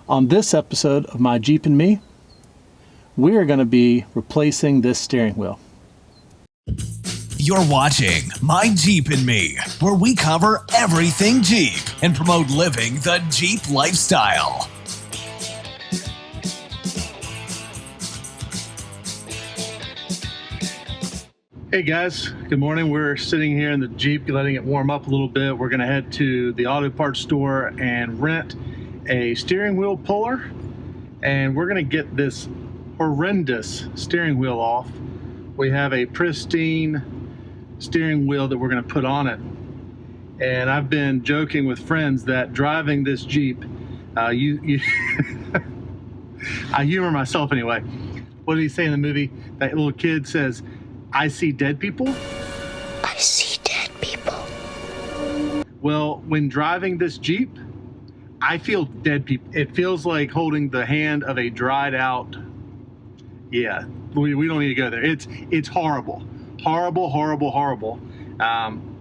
On this episode of My Jeep and Me, we are going to be replacing this steering wheel. You're watching My Jeep and Me, where we cover everything Jeep and promote living the Jeep lifestyle. Hey guys, good morning. We're sitting here in the Jeep, letting it warm up a little bit. We're going to head to the auto parts store and rent a steering wheel puller, and we're going to get this horrendous steering wheel off. We have a pristine steering wheel that we're going to put on it, and I've been joking with friends that driving this Jeep, I humor myself anyway. What did he say in the movie? That little kid says, "I see dead people." I see dead people. Well, when driving this Jeep, I feel dead people. It feels like holding the hand of a dried out. Yeah, we don't need to go there. It's horrible, horrible, horrible, horrible.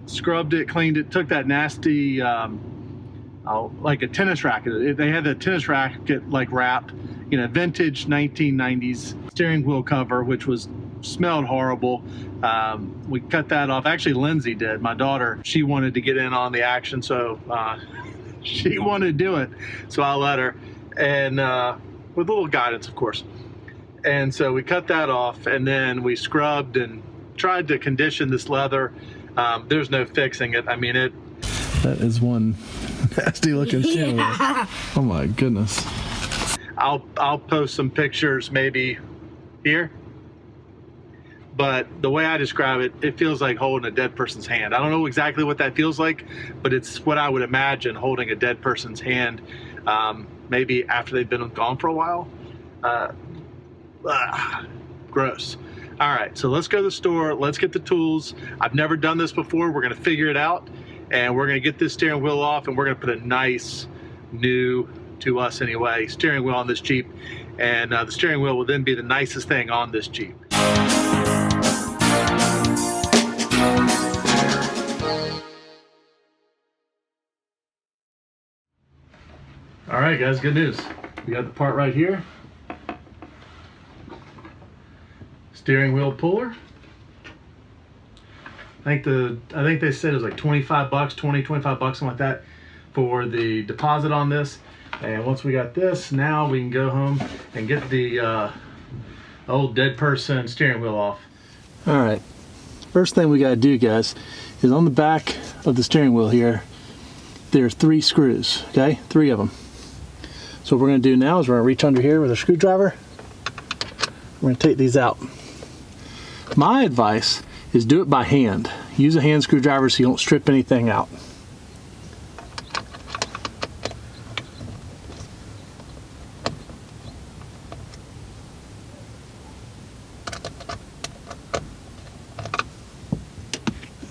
Scrubbed it, cleaned it, took that nasty, like a tennis racket. They had the tennis racket like wrapped, vintage 1990s steering wheel cover, which smelled horrible. We cut that off. Actually, Lindsay did. My daughter, she wanted to get in on the action, so she wanted to do it, so I let her, and with a little guidance, of course. And so we cut that off, and then we scrubbed and tried to condition this leather. There's no fixing it. I mean, that is one nasty looking steering wheel. Oh my goodness. I'll post some pictures maybe here. But the way I describe it, it feels like holding a dead person's hand. I don't know exactly what that feels like, but it's what I would imagine holding a dead person's hand, maybe after they've been gone for a while. Gross. All right, so let's go to the store. Let's get the tools. I've never done this before. We're going to figure it out, and we're going to get this steering wheel off, and we're going to put a nice, new, to us anyway, steering wheel on this Jeep. And the steering wheel will then be the nicest thing on this Jeep. All right, guys, good news. We got the part right here. Steering wheel puller. I think they said it was like 25 bucks, 25 bucks, something like that, for the deposit on this. And once we got this, now we can go home and get the old dead person steering wheel off. All right, first thing we gotta do, guys, is on the back of the steering wheel here, there's 3 screws, okay? 3 of them. So what we're going to do now is we're going to reach under here with a screwdriver. We're going to take these out. My advice is do it by hand. Use a hand screwdriver so you don't strip anything out.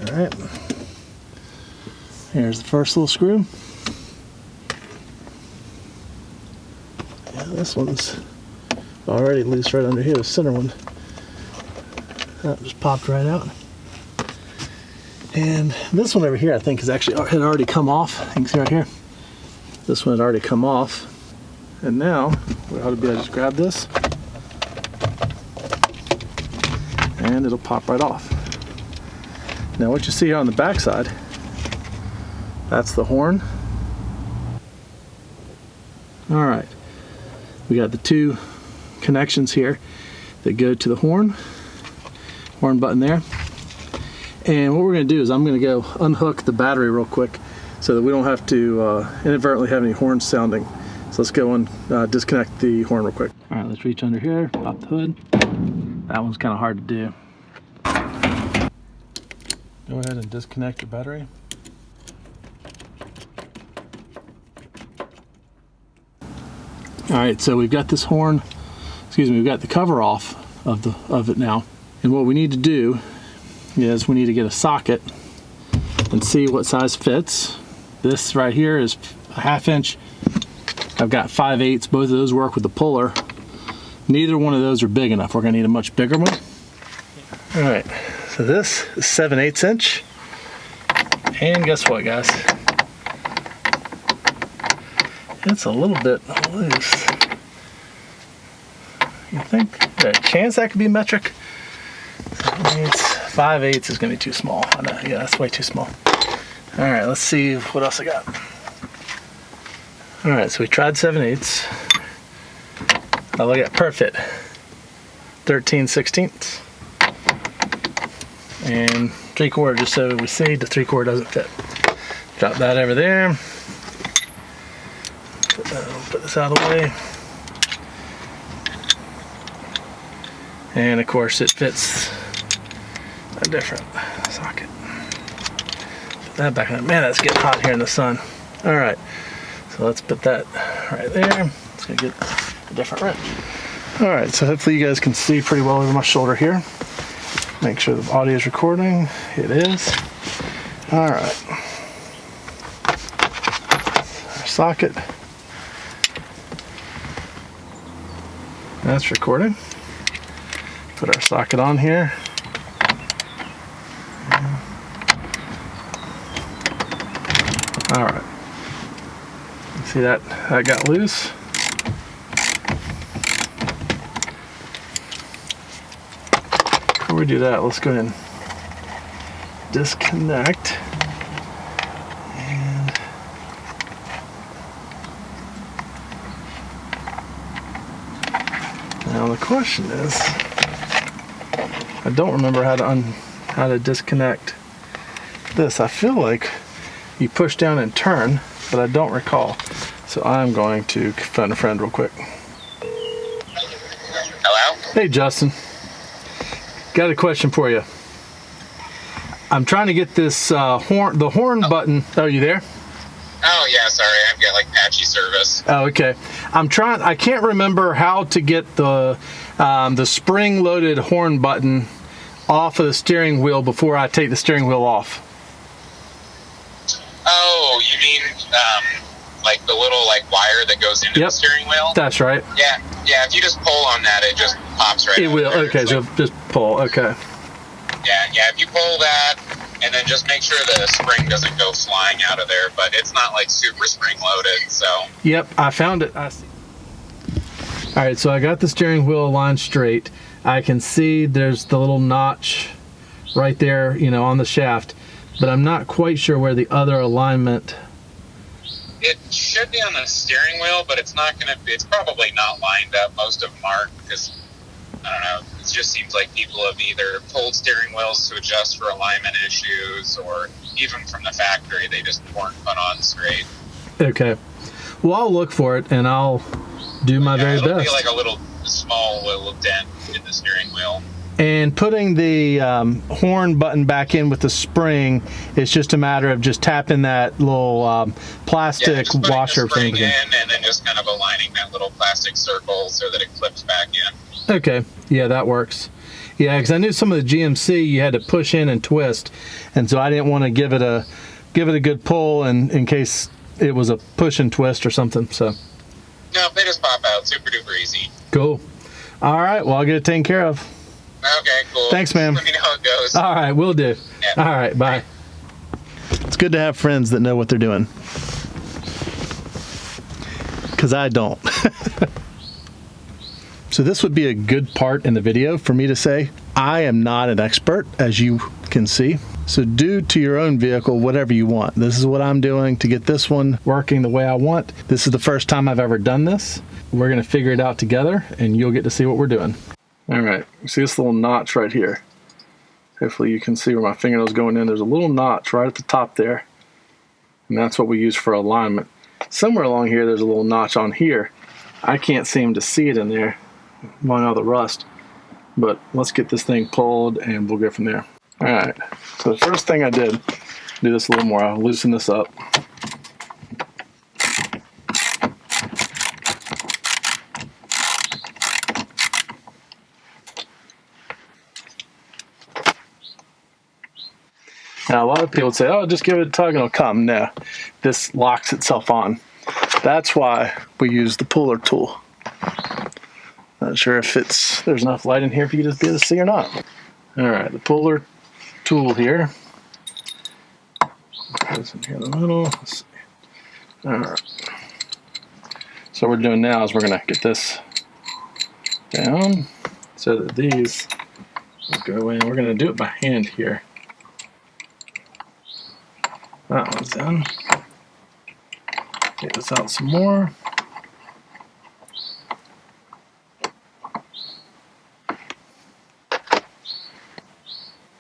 All right. Here's the first little screw. This one's already loose right under here, the center one. That just popped right out. And this one over here, I think, had already come off. You can see right here. This one had already come off. And now, we ought to be able to just grab this. And it'll pop right off. Now what you see here on the back side, that's the horn. All right. We got the 2 connections here that go to the horn button there. And what we're going to do is I'm going to go unhook the battery real quick so that we don't have to inadvertently have any horns sounding. So let's go and disconnect the horn real quick. All right, let's reach under here, pop the hood. That one's kind of hard to do. Go ahead and disconnect your battery. All right, so we've got this horn, we've got the cover off of it now. And what we need to do is we need to get a socket and see what size fits. This right here is a 1/2 inch. I've got 5/8. Both of those work with the puller. Neither one of those are big enough. We're gonna need a much bigger one. All right, so this is 7/8 inch. And guess what, guys? it's a little bit loose. You think there's a chance that could be metric? 5/8 is going to be too small. I know, yeah, that's way too small. All right, let's see what else I got. All right, so we tried 7/8. Oh, look at perfect. 13/16. And 3/4, just so we see the 3/4 doesn't fit. Drop that over there. Put this out of the way. And of course it fits a different socket. Put that back in. Man, that's getting hot here in the sun. All right, so let's put that right there. It's gonna get a different wrench. All right, so hopefully you guys can see pretty well over my shoulder here. Make sure the audio is recording. It is. All right. Our socket. That's recording. Put our socket on here. All right. See that got loose. Before we do that, let's go ahead and disconnect. And now the question is, I don't remember how to disconnect this. I feel like you push down and turn, but I don't recall. So I'm going to phone a friend real quick. Hello? Hey, Justin. Got a question for you. I'm trying to get this the horn button. Oh, you there? Oh, yeah, sorry. I've got like patchy service. Oh, okay. I can't remember how to get the spring-loaded horn button off of the steering wheel before I take the steering wheel off. Oh, you mean like the little like wire that goes into the steering wheel? That's right. Yeah. If you just pull on that, it just pops right. It will. There. Okay, so just pull. Okay. Yeah. If you pull that, and then just make sure the spring doesn't go flying out of there. But it's not like super spring loaded, so. Yep, I found it. I see. All right, so I got the steering wheel aligned straight. I can see there's the little notch right there, on the shaft, but I'm not quite sure where the other alignment. It should be on the steering wheel, but it's not going to be. It's probably not lined up. Most of them aren't, because I don't know. It just seems like people have either pulled steering wheels to adjust for alignment issues, or even from the factory, they just weren't put on straight. Okay. Well, I'll look for it, and I'll do my very it'll best. Be like a small little dent in the steering wheel. And putting the horn button back in with the spring, it's just a matter of just tapping that little plastic washer the spring thing in, and then just kind of aligning that little plastic circle so that it clips back in. Okay, yeah, that works. Yeah, because I knew some of the GMC you had to push in and twist, and so I didn't want to give it a good pull, and in case it was a push and twist or something. So. No, they just pop out, super duper easy. Cool. All right, well, I'll get it taken care of. Okay, cool. Thanks, man. Let me know how it goes. All right, will do. Yeah. All right, bye. It's good to have friends that know what they're doing. Because I don't. So this would be a good part in the video for me to say, I am not an expert, as you can see. So do to your own vehicle whatever you want. This is what I'm doing to get this one working the way I want. This is the first time I've ever done this. We're going to figure it out together, and you'll get to see what we're doing. All right, you see this little notch right here. Hopefully you can see where my fingernail's going in. There's a little notch right at the top there, and that's what we use for alignment. Somewhere along here, there's a little notch on here. I can't seem to see it in there among all the rust, but let's get this thing pulled and we'll go from there. All right, so the first thing I did, do this a little more. I'll loosen this up. Now, a lot of people say, oh, just give it a tug and it'll come. No, this locks itself on. That's why we use the puller tool. Not sure if there's enough light in here for you to be able to see or not. All right, the puller tool here. Goes in here in the middle. Let's see. All right. So what we're doing now is we're going to get this down so that these will go in. We're going to do it by hand here. That one's in. Get this out some more.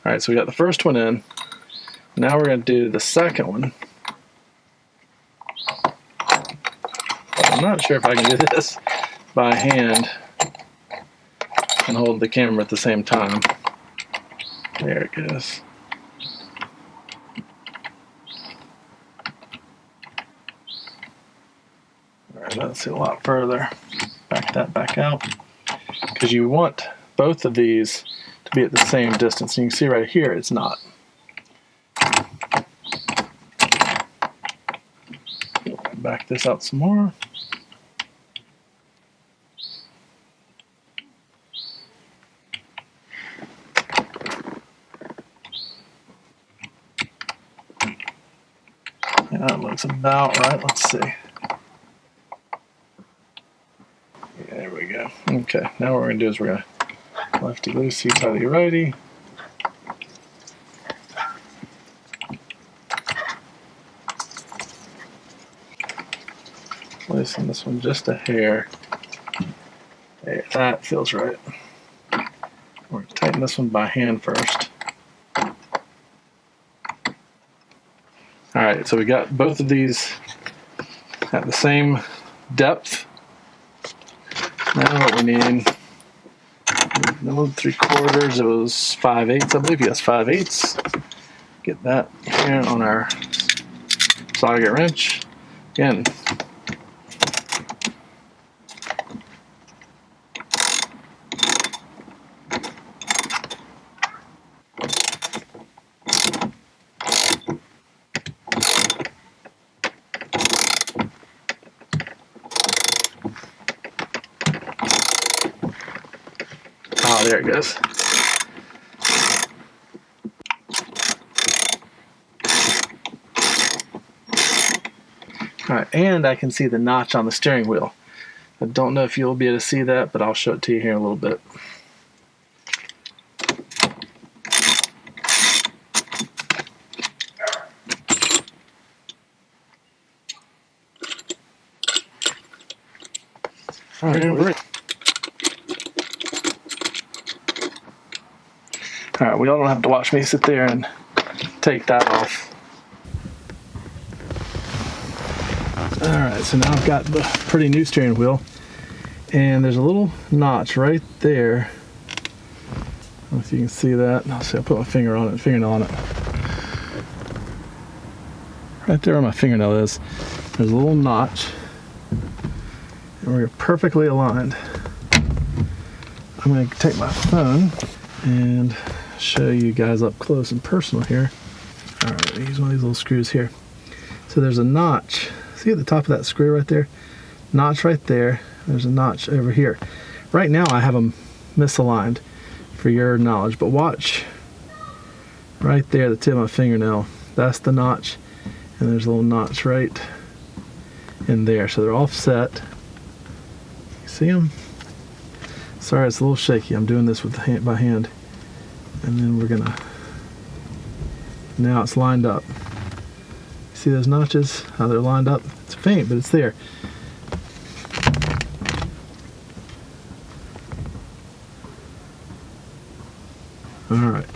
Alright, so we got the first one in. Now we're going to do the second one. But I'm not sure if I can do this by hand and hold the camera at the same time. There it goes. Alright, that's a lot further. Back that back out. Because you want both of these to be at the same distance. And you can see right here it's not. Back this out some more. Yeah, that looks about right. Let's see. Yeah, there we go. Okay, now what we're going to do is we're going to lefty loosey, tighty righty. Loosen this one just a hair. There, that feels right. We're going to tighten this one by hand first. Alright, so we got both of these at the same depth. Now what we need, no 3/4, it was 5/8, I believe. Yes, 5/8. Get that here on our socket wrench. Again, oh, there it goes. All right, and I can see the notch on the steering wheel. I don't know if you'll be able to see that, but I'll show it to you here in a little bit. All right, we all don't have to watch me sit there and take that off. All right, so now I've got the pretty new steering wheel, and there's a little notch right there. I don't know if you can see that. I'll see. I'll put my fingernail on it. Right there where my fingernail is, there's a little notch, and we're perfectly aligned. I'm going to take my phone and show you guys up close and personal here. All right, use one of these little screws here. So there's a notch. See at the top of that screw right there? Notch right there. There's a notch over here. Right now I have them misaligned for your knowledge, but watch right there, the tip of my fingernail. That's the notch, and there's a little notch right in there. So they're offset. You see them? Sorry, it's a little shaky. I'm doing this with the hand, by hand. And then we're gonna, now it's lined up. See those notches, how they're lined up? It's faint, but it's there. All right.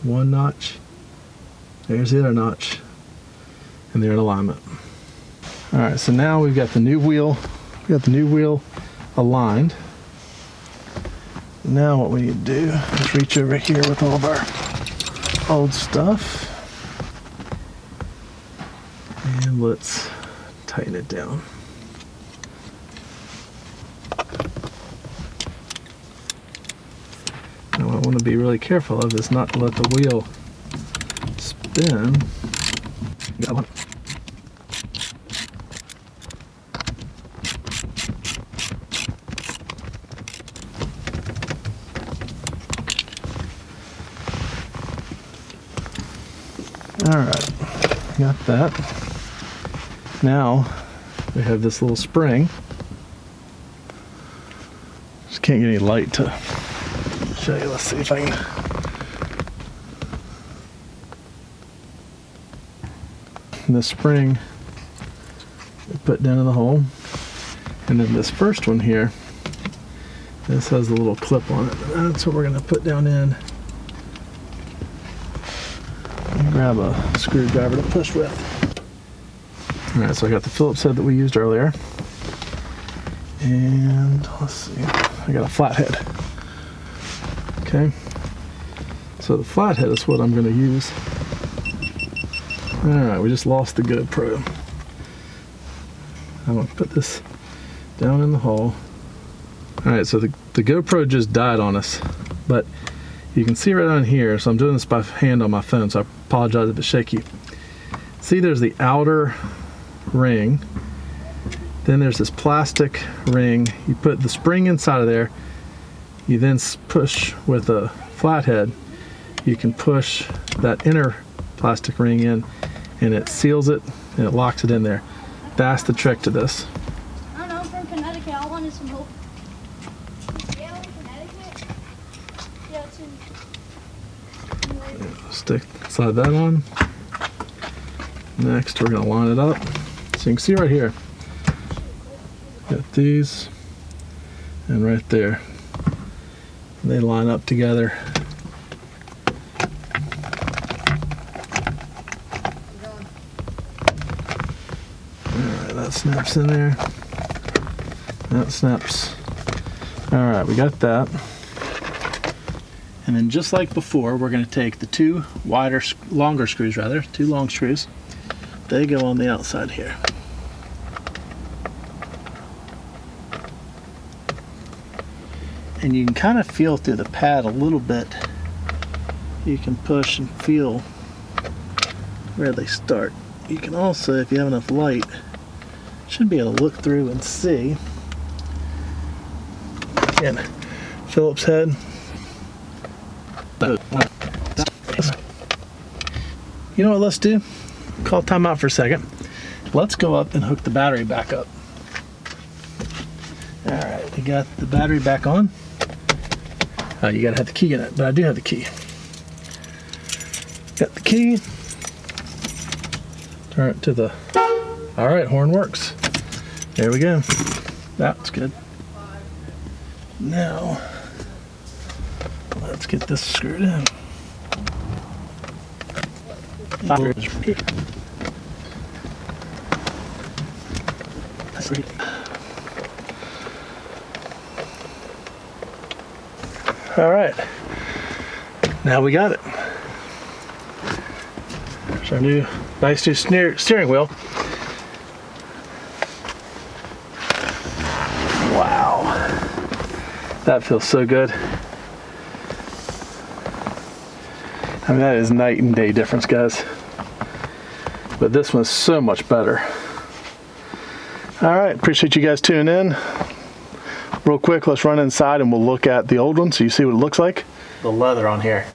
One notch. There's the other notch. And they're in alignment. All right, so now we've got the new wheel. We got the new wheel aligned. Now what we need to do is reach over here with all of our old stuff. And let's tighten it down. Now what I want to be really careful of is not to let the wheel spin. Got one. All right, got that. Now we have this little spring. Just can't get any light to show you. Let's see if I can. And this spring we put down in the hole. And then this first one here, this has a little clip on it. That's what we're gonna put down in. And grab a screwdriver to push with. All right, so I got the Phillips head that we used earlier. And let's see, I got a flathead. Okay, so the flathead is what I'm gonna use. All right, we just lost the GoPro. I'm gonna put this down in the hole. All right, so the GoPro just died on us, but you can see right on here, so I'm doing this by hand on my phone, so I apologize if it's shaky. See, there's the outer ring, then there's this plastic ring. You put the spring inside of there, you then push with a flathead, you can push that inner plastic ring in and it seals it and it locks it in there. That's the trick to this. I don't know, I'm from Connecticut. I wanted some hope. Yeah, in Connecticut? Yeah, it's in... Stick slide that on. Next, we're gonna line it up. So you can see right here, got these, and right there, they line up together. Alright, that snaps in there. That snaps. Alright, we got that. And then just like before, we're going to take the two longer screws, two long screws. They go on the outside here. And you can kind of feel through the pad a little bit. You can push and feel where they start. You can also, if you have enough light, should be able to look through and see. Again, Phillips head. You know what, let's do? Call time out for a second. Let's go up and hook the battery back up. All right, we got the battery back on. You gotta have the key in it, but I do have the key. Got the key. Turn it to the, all right, horn works. There we go. That's good. Now, let's get this screwed in. All right, now we got it. There's our new nice new steering wheel. Wow, that feels so good. I mean, that is night and day difference, guys. But this one's so much better. All right, appreciate you guys tuning in. Real quick, let's run inside and we'll look at the old one so you see what it looks like. The leather on here.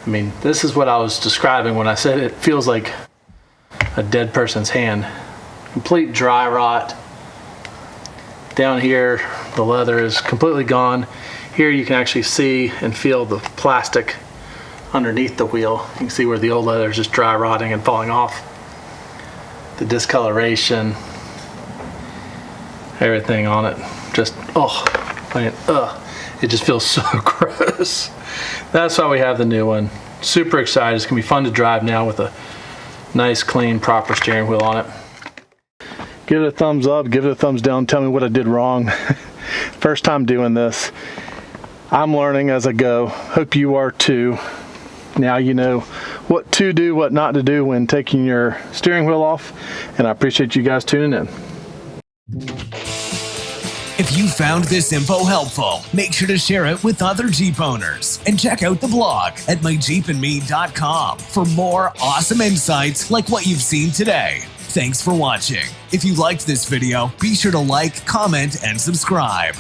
I mean, this is what I was describing when I said it feels like a dead person's hand. Complete dry rot. Down here, the leather is completely gone. Here you can actually see and feel the plastic underneath the wheel. You can see where the old leather is just dry rotting and falling off. The discoloration, everything on it, just it just feels so gross. That's why we have the new one. Super excited. It's gonna be fun to drive now with a nice, clean, proper steering wheel on it. Give it a thumbs up, give it a thumbs down, tell me what I did wrong. First time doing this. I'm learning as I go. Hope you are too. Now you know what to do, what not to do when taking your steering wheel off, and I appreciate you guys tuning in. If you found this info helpful, make sure to share it with other Jeep owners and check out the blog at myjeepandme.com for more awesome insights like what you've seen today. Thanks for watching. If you liked this video, be sure to like, comment, and subscribe.